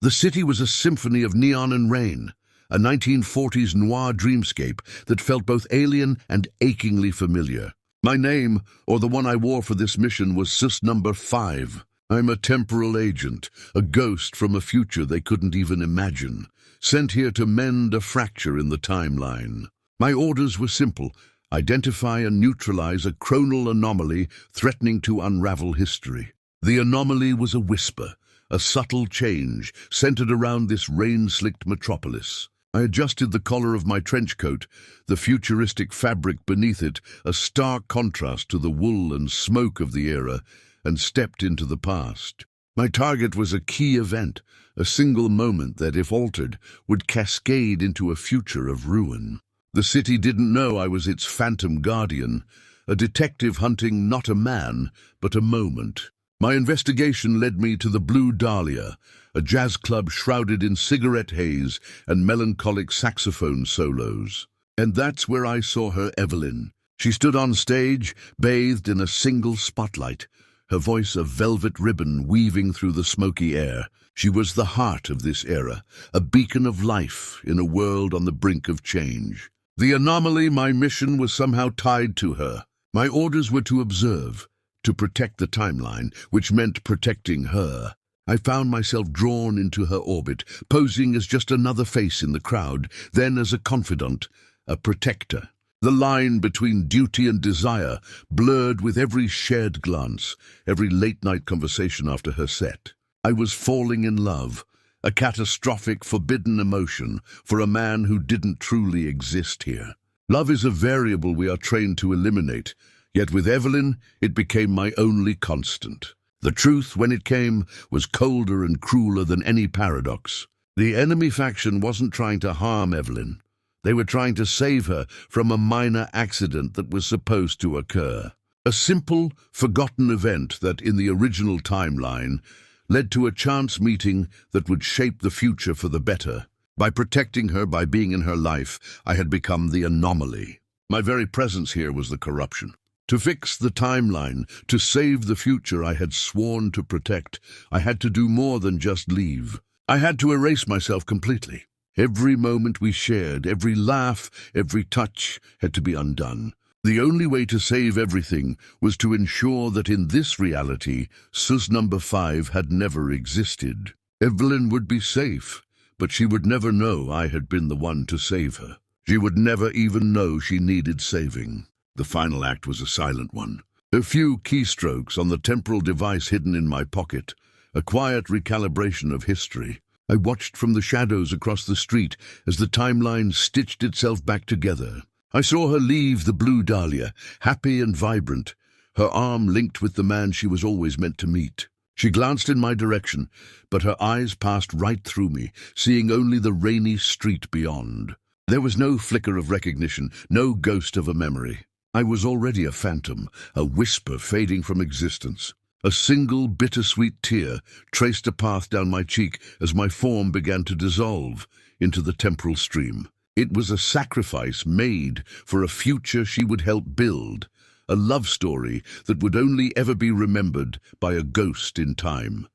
The city was a symphony of neon and rain, a 1940s noir dreamscape that felt both alien and achingly familiar. My name, or the one I wore for this mission, was Susnumber 5. I'm a temporal agent, a ghost from a future they couldn't even imagine, sent here to mend a fracture in the timeline. My orders were simple: identify and neutralize a chronal anomaly threatening to unravel history. The anomaly was a whisper, a subtle change centered around this rain-slicked metropolis. I adjusted the collar of my trench coat, the futuristic fabric beneath it a stark contrast to the wool and smoke of the era, and stepped into the past. My target was a key event, a single moment that, if altered, would cascade into a future of ruin. The city didn't know I was its phantom guardian, a detective hunting not a man, but a moment. My investigation led me to the Blue Dahlia, a jazz club shrouded in cigarette haze and melancholic saxophone solos. And that's where I saw her, Evelyn. She stood on stage, bathed in a single spotlight, her voice a velvet ribbon weaving through the smoky air. She was the heart of this era, a beacon of life in a world on the brink of change. The anomaly, my mission, was somehow tied to her. My orders were to observe, to protect the timeline, which meant protecting her. I found myself drawn into her orbit, posing as just another face in the crowd, then as a confidant, a protector. The line between duty and desire blurred with every shared glance, every late-night conversation after her set. I was falling in love, a catastrophic, forbidden emotion for a man who didn't truly exist here. Love is a variable we are trained to eliminate, yet with Evelyn, it became my only constant. The truth, when it came, was colder and crueler than any paradox. The enemy faction wasn't trying to harm Evelyn. They were trying to save her from a minor accident that was supposed to occur. A simple, forgotten event that, in the original timeline, led to a chance meeting that would shape the future for the better. By protecting her, by being in her life, I had become the anomaly. My very presence here was the corruption. To fix the timeline, to save the future I had sworn to protect, I had to do more than just leave. I had to erase myself completely. Every moment we shared, every laugh, every touch had to be undone. The only way to save everything was to ensure that in this reality, Susnumber 5 had never existed. Evelyn would be safe, but she would never know I had been the one to save her. She would never even know she needed saving. The final act was a silent one. A few keystrokes on the temporal device hidden in my pocket, a quiet recalibration of history. I watched from the shadows across the street as the timeline stitched itself back together. I saw her leave the Blue Dahlia, happy and vibrant, her arm linked with the man she was always meant to meet. She glanced in my direction, but her eyes passed right through me, seeing only the rainy street beyond. There was no flicker of recognition, no ghost of a memory. I was already a phantom, a whisper fading from existence. A single bittersweet tear traced a path down my cheek as my form began to dissolve into the temporal stream. It was a sacrifice made for a future she would help build, a love story that would only ever be remembered by a ghost in time.